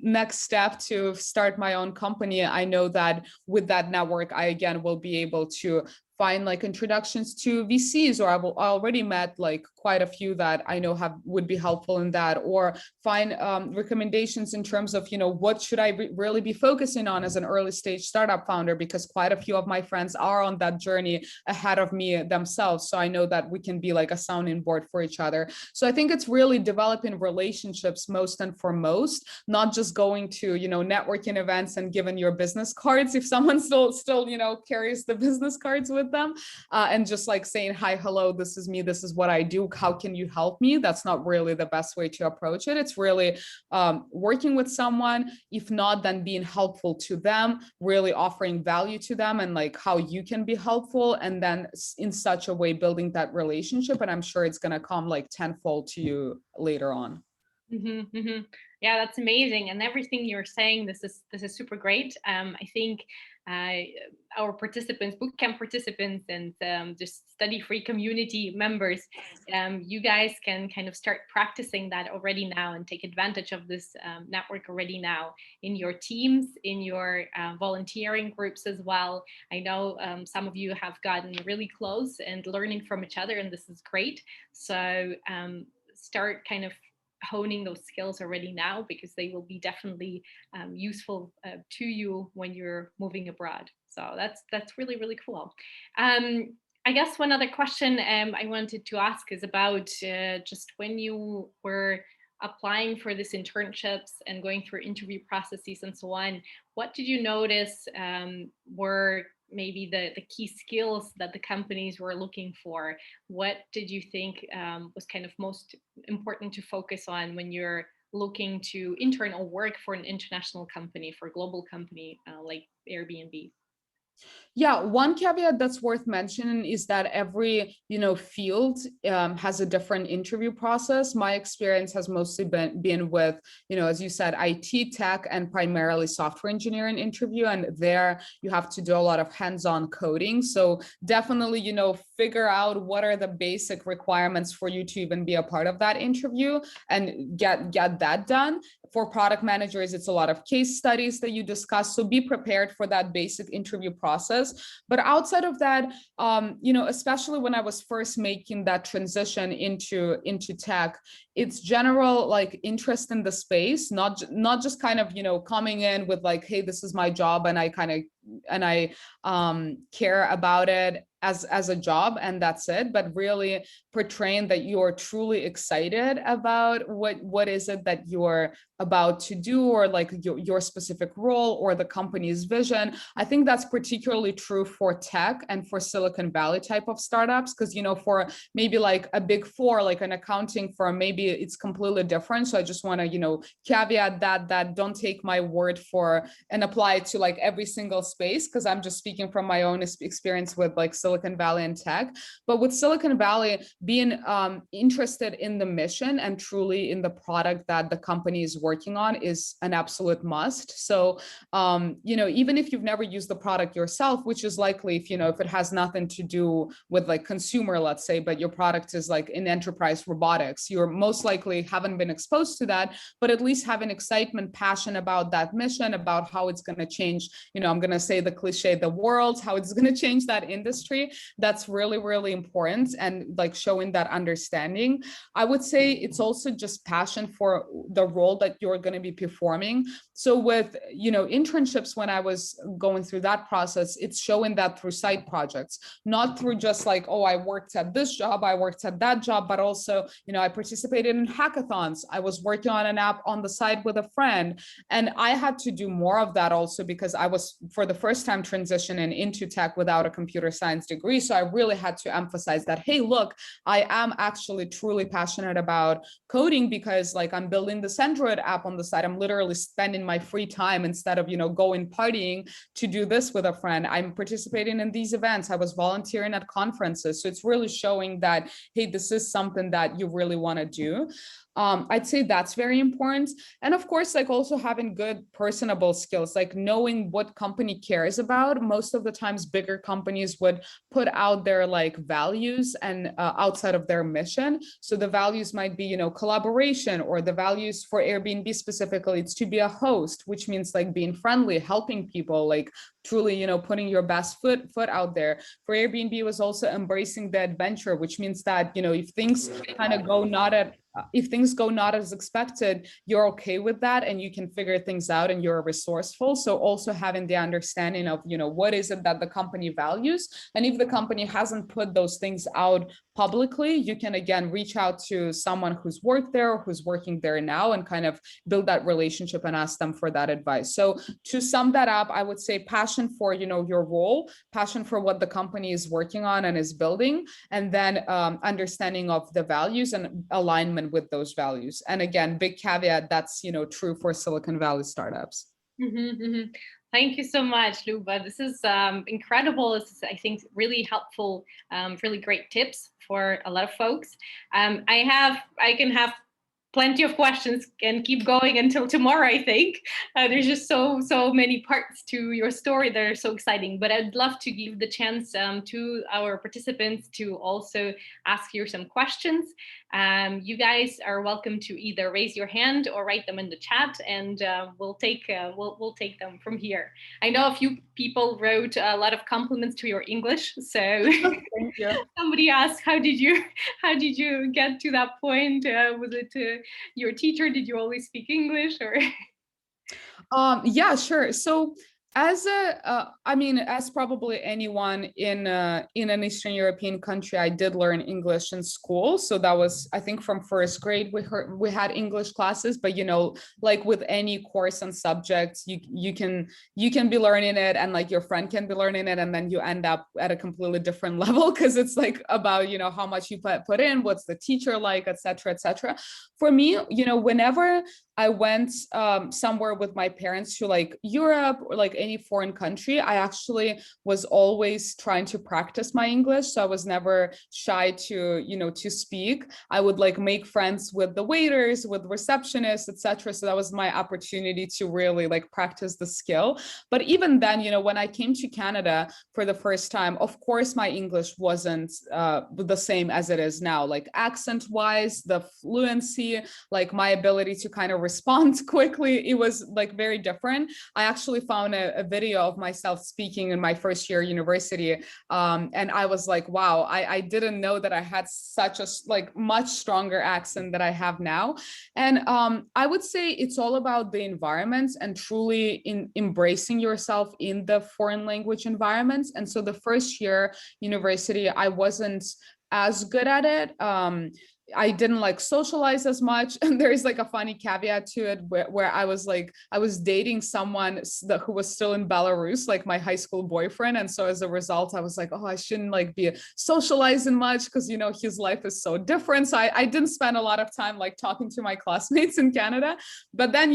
next step to start my own company, I know that with that network, I again will be able to find like introductions to VCs, or I've already met like quite a few that I know would be helpful in that, or find recommendations in terms of, you know, what should I really be focusing on as an early stage startup founder, because quite a few of my friends are on that journey ahead of me themselves. So I know that we can be like a sounding board for each other. So I think it's really developing relationships most and foremost, not just going to, you know, networking events and giving your business cards if someone still, you know, carries the business cards with with them, and just like saying, hi, hello, this is me, this is what I do, how can you help me? That's not really the best way to approach it. It's really working with someone, if not, then being helpful to them, really offering value to them and like how you can be helpful, and then in such a way building that relationship. And I'm sure it's going to come like tenfold to you later on. Yeah, that's amazing. And everything you're saying, this is super great. I think our participants, bootcamp participants, and just Studyfree community members, you guys can kind of start practicing that already now and take advantage of this network already now in your teams, in your volunteering groups as well. I know some of you have gotten really close and learning from each other, and this is great. So start kind of honing those skills already now, because they will be definitely useful to you when you're moving abroad. So that's really, really cool. I guess one other question I wanted to ask is about just when you were applying for this internships and going through interview processes and so on, what did you notice were maybe the key skills that the companies were looking for? What did you think was kind of most important to focus on when you're looking to intern or work for an international company, for a global company like Airbnb? Yeah, one caveat that's worth mentioning is that every, field has a different interview process. My experience has mostly been with, as you said, IT, tech, and primarily software engineering interview. And there you have to do a lot of hands-on coding. So definitely, figure out what are the basic requirements for you to even be a part of that interview and get that done. For product managers, it's a lot of case studies that you discuss. So be prepared for that basic interview process. But outside of that, especially when I was first making that transition into tech, it's general like interest in the space, not just kind of, coming in with like, hey, this is my job and I care about it as a job and that's it, but really portraying that you're truly excited about what is it that you're about to do, or like your specific role or the company's vision. I think that's particularly true for tech and for Silicon Valley type of startups, because for maybe like a big four, like an accounting firm, maybe it's completely different. So I just want to caveat that don't take my word for and apply it to like every single space, because I'm just speaking from my own experience with like Silicon Valley and tech. But with Silicon Valley, being interested in the mission and truly in the product that the company is working on is an absolute must. So even if you've never used the product yourself, which is likely if it has nothing to do with like consumer, let's say, but your product is like in enterprise robotics, you're most likely haven't been exposed to that, but at least have an excitement, passion about that mission, about how it's going to change, I'm going to say the cliche, the world, how it's going to change that industry. That's really, really important. And like showing that understanding. I would say it's also just passion for the role that you're going to be performing. So with, internships, when I was going through that process, it's showing that through side projects, not through just like, oh, I worked at this job, I worked at that job, but also, I participated in hackathons. I was working on an app on the side with a friend. And I had to do more of that also because I was, for the first time, transitioning into tech without a computer science degree. So I really had to emphasize that, hey, look, I am actually truly passionate about coding because like I'm building this Android app on the side. I'm literally spending my free time instead of, going partying to do this with a friend. I'm participating in these events. I was volunteering at conferences. So it's really showing that, hey, this is something that you really want to do. I'd say that's very important. And of course, like also having good personable skills, like knowing what company cares about. Most of the times bigger companies would put out their like values and outside of their mission. So the values might be, collaboration, or the values for Airbnb specifically, it's to be a host, which means like being friendly, helping people, like truly, putting your best foot out there. For Airbnb, was also embracing the adventure, which means that, if things kind of go not at if things go not as expected, you're okay with that and you can figure things out and you're resourceful. So also having the understanding of, what is it that the company values, and if the company hasn't put those things out publicly, you can again reach out to someone who's worked there or who's working there now and kind of build that relationship and ask them for that advice. So to sum that up, I would say passion for, your role, passion for what the company is working on and is building, and then understanding of the values and alignment with those values. And again, big caveat, that's, true for Silicon Valley startups. Mm-hmm, mm-hmm. Thank you so much, Luba. This is incredible. This is, I think, really helpful, really great tips for a lot of folks. I can have plenty of questions and keep going until tomorrow, I think. There's just so many parts to your story that are so exciting, but I'd love to give the chance to our participants to also ask you some questions. You guys are welcome to either raise your hand or write them in the chat, and we'll take them from here. I know a few people wrote a lot of compliments to your English, so Thank you. Somebody asked, how did you get to that point? Was it your teacher? Did you always speak English, or? Yeah, sure. So as probably anyone in an Eastern European country, I did learn English in school. So that was, I think, from first grade we had English classes. But like with any course and subjects, you can be learning it, and like your friend can be learning it, and then you end up at a completely different level because it's like about how much you put in, what's the teacher like, etc., etc. For me, whenever I went somewhere with my parents to like Europe or like any foreign country, I actually was always trying to practice my English. So I was never shy to, to speak. I would like make friends with the waiters, with receptionists, etc. So that was my opportunity to really like practice the skill. But even then, when I came to Canada for the first time, of course, my English wasn't the same as it is now, like accent wise, the fluency, like my ability to kind of respond quickly, it was like very different. I actually found a video of myself speaking in my first year university, and I was like, wow, I didn't know that I had such a like much stronger accent that I have now. And I would say it's all about the environments and truly in embracing yourself in the foreign language environments. And so the first year university, I wasn't as good at it. I didn't like socialize as much. And there's like a funny caveat to it where I was dating someone who was still in Belarus, like my high school boyfriend. And so as a result, I was like, oh, I shouldn't like be socializing much because, his life is so different. So I didn't spend a lot of time like talking to my classmates in Canada. But then,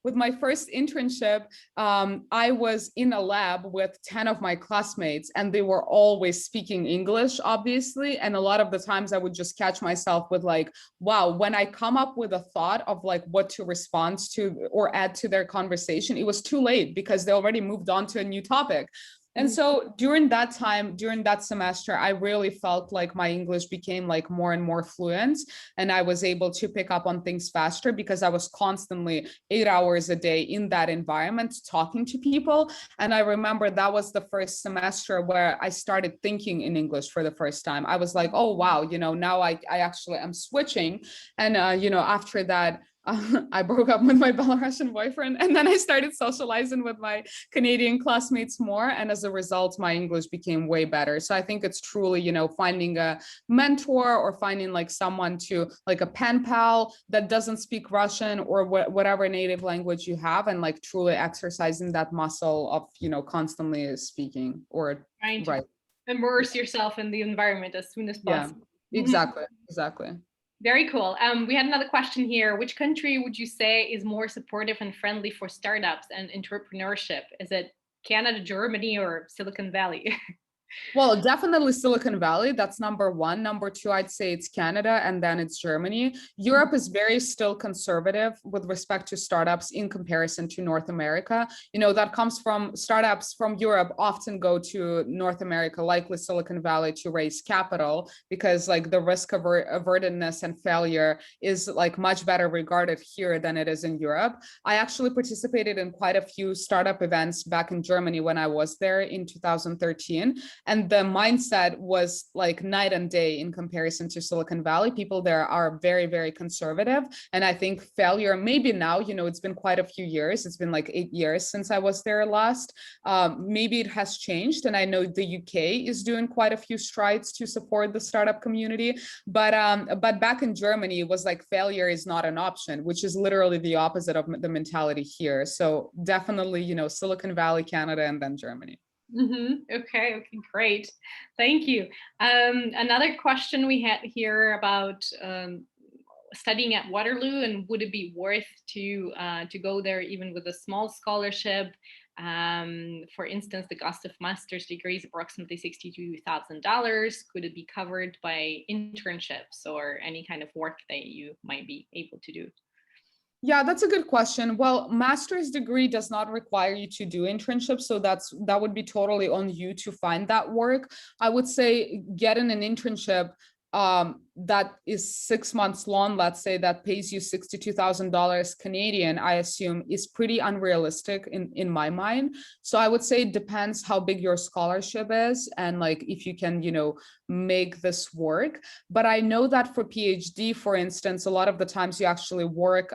with my first internship, I was in a lab with 10 of my classmates, and they were always speaking English, obviously. And a lot of the times I would just catch myself with like, wow, when I come up with a thought of like what to respond to or add to their conversation, it was too late because they already moved on to a new topic. And so during that time, during that semester, I really felt like my English became like more and more fluent, and I was able to pick up on things faster because I was constantly 8 hours a day in that environment talking to people. And I remember that was the first semester where I started thinking in English for the first time. I was like, oh, wow, now I actually am switching. And, after that, I broke up with my Belarusian boyfriend, and then I started socializing with my Canadian classmates more. And as a result, my English became way better. So I think it's truly, finding a mentor or finding like someone to like a pen pal that doesn't speak Russian or whatever native language you have, and like truly exercising that muscle of, constantly speaking or Trying to right. immerse yourself in the environment as soon as possible. Yeah, exactly. Very cool. We had another question here. Which country would you say is more supportive and friendly for startups and entrepreneurship? Is it Canada, Germany, or Silicon Valley? Well, definitely Silicon Valley. That's number one. Number two, I'd say it's Canada, and then it's Germany. Europe is very still conservative with respect to startups in comparison to North America. That comes from startups from Europe often go to North America, likely Silicon Valley, to raise capital because like the risk avertedness and failure is like much better regarded here than it is in Europe. I actually participated in quite a few startup events back in Germany when I was there in 2013. And the mindset was like night and day in comparison to Silicon Valley. People there are very, very conservative. And I think failure, maybe now, it's been quite a few years. It's been like 8 years since I was there last. Maybe it has changed. And I know the UK is doing quite a few strides to support the startup community. But back in Germany, it was like failure is not an option, which is literally the opposite of the mentality here. So definitely, Silicon Valley, Canada, and then Germany. Okay, great. Thank you. Another question we had here about studying at Waterloo, and would it be worth to go there even with a small scholarship? For instance, the cost of master's degree is approximately $62,000. Could it be covered by internships or any kind of work that you might be able to do? Yeah, that's a good question. Well, master's degree does not require you to do internships, so that would be totally on you to find that work. I would say getting an internship that is 6 months long, let's say, that pays you $62,000 Canadian, I assume is pretty unrealistic in my mind. So I would say it depends how big your scholarship is and like if you can, make this work. But I know that for PhD, for instance, a lot of the times you actually work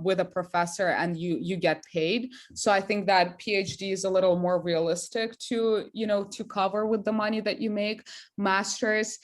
with a professor and you get paid. So I think that PhD is a little more realistic to, to cover with the money that you make. Master's,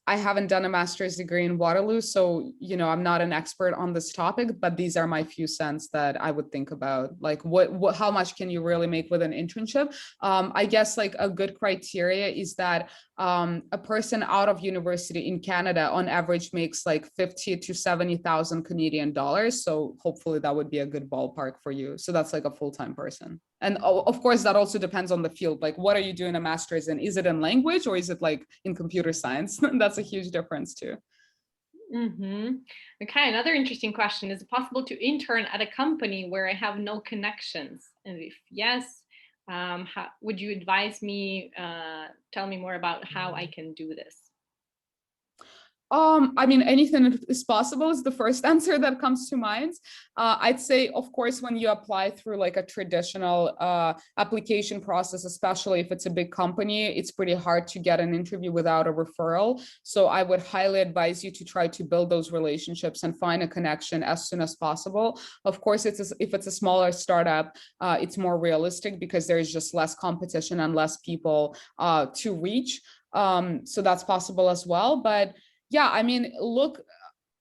I haven't done a master's degree in Waterloo, so I'm not an expert on this topic, but these are my few cents that I would think about. Like how much can you really make with an internship? I guess like a good criteria is that a person out of university in Canada on average makes like 50 to 70,000 Canadian dollars. So hopefully that would be a good ballpark for you. So that's like a full-time person. And of course, that also depends on the field. Like, what are you doing a master's in? Is it in language or is it like in computer science? That's a huge difference too. Okay, another interesting question. Is it possible to intern at a company where I have no connections? And if yes, would you advise me, tell me more about how I can do this? I mean, anything is possible is the first answer that comes to mind. I'd say, of course, when you apply through like a traditional application process, especially if it's a big company, it's pretty hard to get an interview without a referral. So I would highly advise you to try to build those relationships and find a connection as soon as possible. Of course, if it's a smaller startup, it's more realistic because there's just less competition and less people to reach. So that's possible as well. But yeah, I mean, look,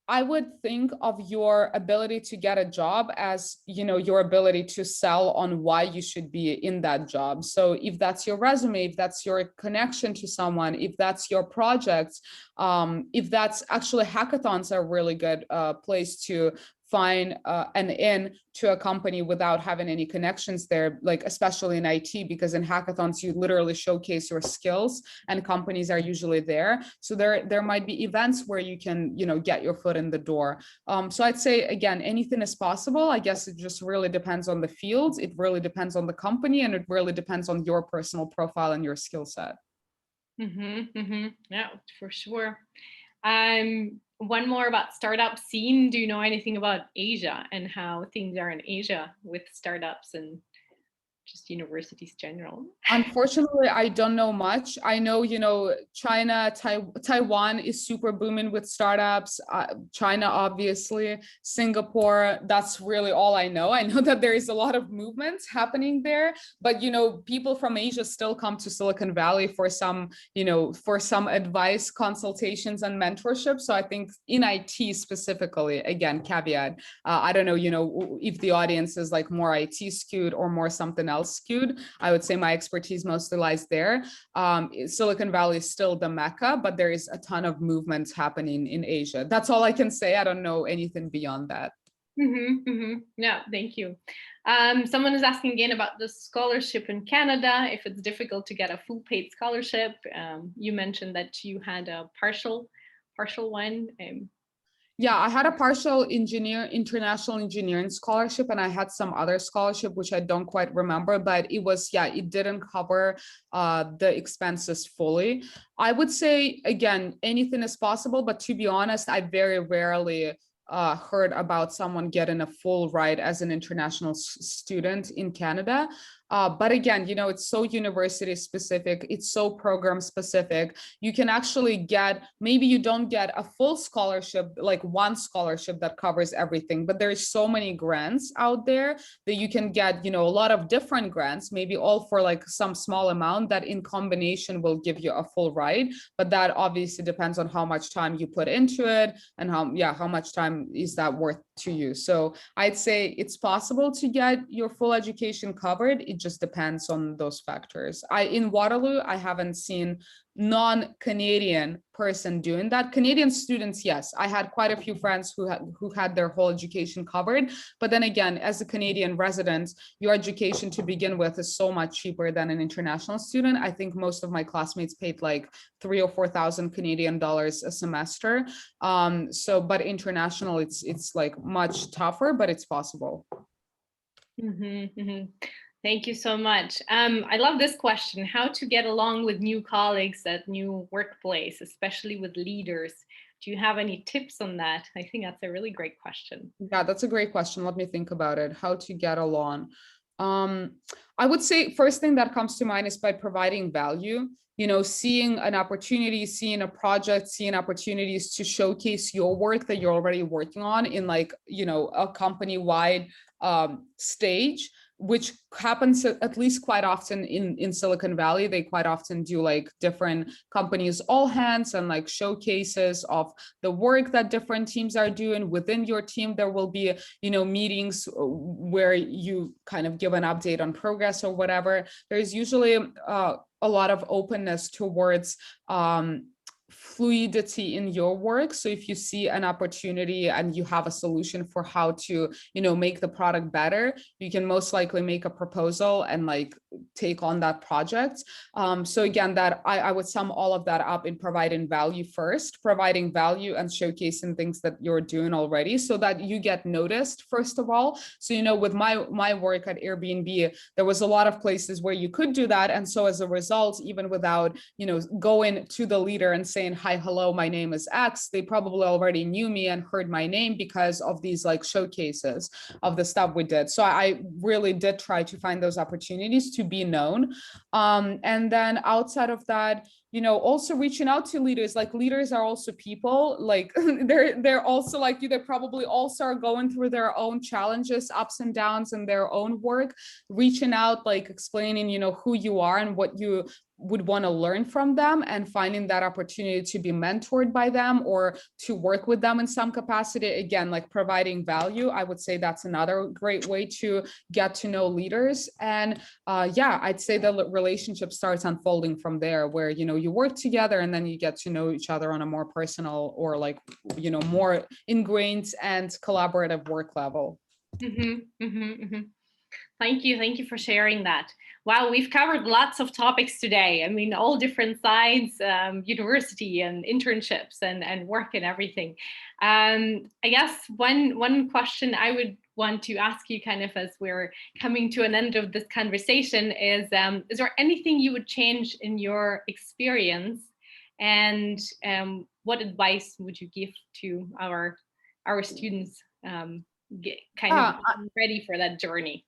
I would think of your ability to get a job as, your ability to sell on why you should be in that job. So if that's your resume, if that's your connection to someone, if that's your project, if that's actually hackathons are a really good place to find an in to a company without having any connections there, like especially in IT, because in hackathons you literally showcase your skills and companies are usually there. So there might be events where you can, get your foot in the door. So I'd say, again, anything is possible. I guess it just really depends on the fields. It really depends on the company, and it really depends on your personal profile and your skill set. Yeah, for sure. One more about startup scene. Do you know anything about Asia and how things are in Asia with startups and just universities general? Unfortunately, I don't know much. I know, China, Taiwan is super booming with startups. China, obviously, Singapore, that's really all I know. I know that there is a lot of movements happening there, but, people from Asia still come to Silicon Valley for some, for some advice, consultations, and mentorship. So I think in IT specifically, again, caveat, I don't know, if the audience is like more IT skewed or more something else skewed. I would say my expertise mostly lies there. Silicon Valley is still the Mecca, but there is a ton of movements happening in Asia. That's all I can say. I don't know anything beyond that. Yeah, thank you. Someone is asking again about the scholarship in Canada, if it's difficult to get a full paid scholarship. You mentioned that you had a partial one. Yeah, I had a partial international engineering scholarship, and I had some other scholarship, which I don't quite remember, but it didn't cover the expenses fully. I would say, again, anything is possible, but to be honest, I very rarely heard about someone getting a full ride as an international student in Canada. But again, it's so university specific, it's so program specific. You can actually get, maybe you don't get a full scholarship, like one scholarship that covers everything, but there's so many grants out there that you can get, a lot of different grants, maybe all for like some small amount that in combination will give you a full ride. But that obviously depends on how much time you put into it and how much time is that worth to you. So I'd say it's possible to get your full education covered. It just depends on those factors. In Waterloo, I haven't seen non-Canadian person doing that. Canadian students, yes, I had quite a few friends who had their whole education covered. But then again, as a Canadian resident, your education to begin with is so much cheaper than an international student. I think most of my classmates paid like 3,000 or 4,000 Canadian dollars a semester. But international, it's like much tougher, but it's possible. Mm-hmm, mm-hmm. Thank you so much. I love this question: how to get along with new colleagues at new workplace, especially with leaders. Do you have any tips on that? I think that's a really great question. Yeah, that's a great question. Let me think about it. How to get along. I would say first thing that comes to mind is by providing value. Seeing an opportunity, seeing a project, seeing opportunities to showcase your work that you're already working on in like, a company-wide stage, which happens at least quite often in Silicon Valley. They quite often do like different companies all hands and like showcases of the work that different teams are doing. Within your team, there will be, meetings where you kind of give an update on progress or whatever. There's usually a lot of openness towards fluidity in your work. So if you see an opportunity and you have a solution for how to, make the product better, you can most likely make a proposal and like take on that project. So again, that I would sum all of that up in providing value first, providing value and showcasing things that you're doing already so that you get noticed, first of all. So, with my work at Airbnb, there was a lot of places where you could do that. And so as a result, even without, going to the leader and saying, hi, hello, my name is X, they probably already knew me and heard my name because of these like showcases of the stuff we did. So I really did try to find those opportunities to be known. And then outside of that, also reaching out to leaders. Like leaders are also people, like they're also like you. They probably also are going through their own challenges, ups and downs in their own work. Reaching out, like explaining, who you are and what you would want to learn from them, and finding that opportunity to be mentored by them or to work with them in some capacity. Again, like providing value. I would say that's another great way to get to know leaders. And I'd say the relationship starts unfolding from there, where you work together and then you get to know each other on a more personal or like more ingrained and collaborative work level. Mm-hmm, mm-hmm, mm-hmm. Thank you for sharing that. Wow, we've covered lots of topics today. I mean, all different sides, university and internships and work and everything. I guess one question I would want to ask you, kind of as we're coming to an end of this conversation, is there anything you would change in your experience, and what advice would you give to our students get kind of ready for that journey?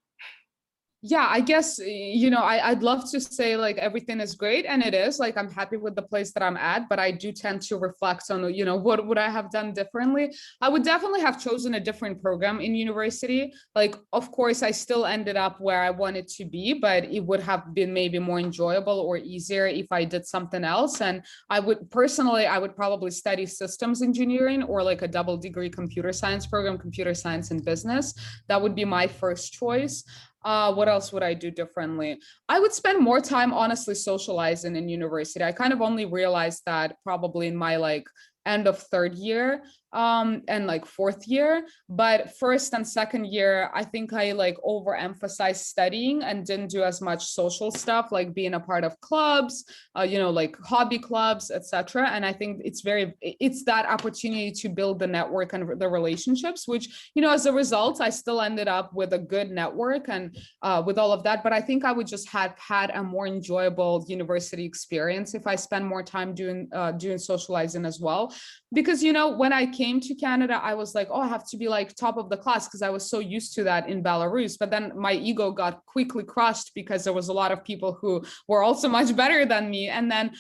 Yeah, I guess, I'd love to say like everything is great, and it is. Like I'm happy with the place that I'm at, but I do tend to reflect on, what would I have done differently? I would definitely have chosen a different program in university. Like, of course, I still ended up where I wanted to be, but it would have been maybe more enjoyable or easier if I did something else. And I would probably study systems engineering or like a double degree computer science program, computer science and business. That would be my first choice. What else would I do differently? I would spend more time, honestly, socializing in university. I kind of only realized that probably in my like end of third year and like fourth year. But first and second year, I think I like overemphasized studying and didn't do as much social stuff, like being a part of clubs, like hobby clubs, etc. And I think it's that opportunity to build the network and the relationships, which, as a result, I still ended up with a good network and with all of that. But I think I would just have had a more enjoyable university experience if I spend more time doing socializing as well. because, you know, when I came to Canada, I was like, oh, I have to be like top of the class because I was so used to that in Belarus. But then my ego got quickly crushed because there was a lot of people who were also much better than me. And then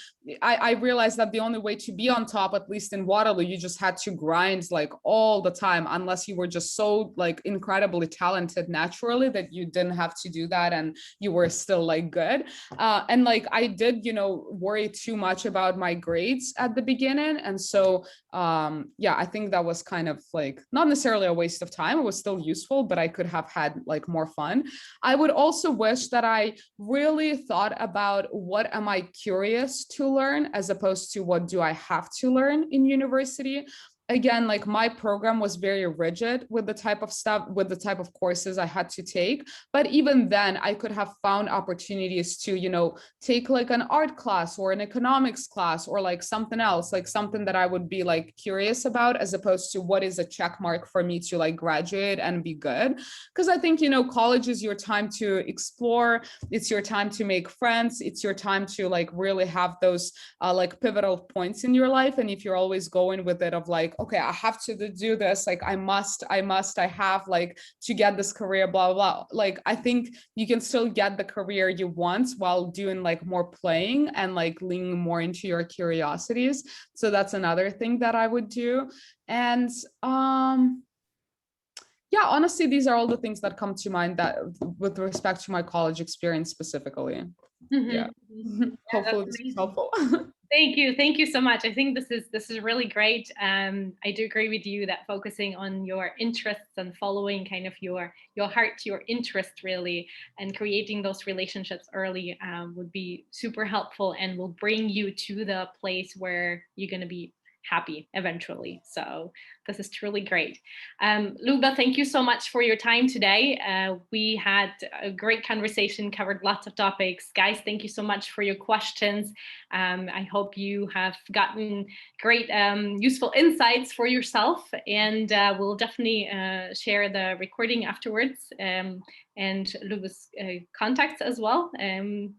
I realized that the only way to be on top, at least in Waterloo, you just had to grind like all the time, unless you were just so like incredibly talented naturally that you didn't have to do that and you were still like good. And like I did, you know, worry too much about my grades at the beginning. And so yeah, I think that was kind of like not necessarily a waste of time. It was still useful, but I could have had like more fun. I would also wish that I really thought about what am I curious to learn as opposed to what do I have to learn in university. Again, like my program was very rigid with the type of stuff, with the type of courses I had to take. But even then, I could have found opportunities to, you know, take like an art class or an economics class or like something else, like something that I would be like curious about, as opposed to what is a check mark for me to like graduate and be good. Because I think, you know, college is your time to explore. It's your time to make friends. It's your time to like really have those like pivotal points in your life. And if you're always going with it of like, okay, I have to do this, like I have like to get this career, blah, blah, blah. Like, I think you can still get the career you want while doing like more playing and like leaning more into your curiosities. So that's another thing that I would do. And yeah, honestly, these are all the things that come to mind that with respect to my college experience specifically. Yeah. Hopefully this is helpful. Thank you so much. I think this is really great. I do agree with you that focusing on your interests and following kind of your heart, your interest really, and creating those relationships early would be super helpful and will bring you to the place where you're going to be happy eventually. So this is truly great. Luba, thank you so much for your time today. We had a great conversation, covered lots of topics. Guys, thank you so much for your questions. I hope you have gotten great useful insights for yourself, and we'll definitely share the recording afterwards and Luba's contacts as well.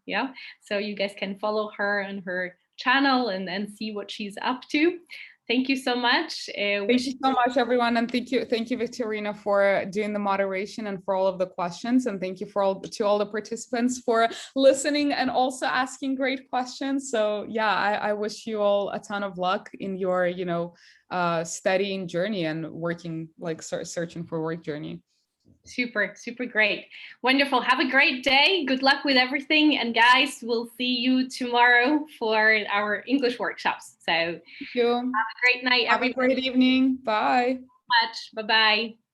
Yeah, so you guys can follow her on her channel and see what she's up to. Thank you so much. Thank you so much, everyone. And thank you, Victorina, for doing the moderation and for all of the questions. And thank you to all the participants for listening and also asking great questions. So yeah, I wish you all a ton of luck in your, you know, studying journey and working, like searching for work journey. Super great. Wonderful. Have a great day. Good luck with everything. And guys, we'll see you tomorrow for our English workshops. So thank you. Have a great night, everybody. Have a great evening. Bye. Bye. Bye-bye.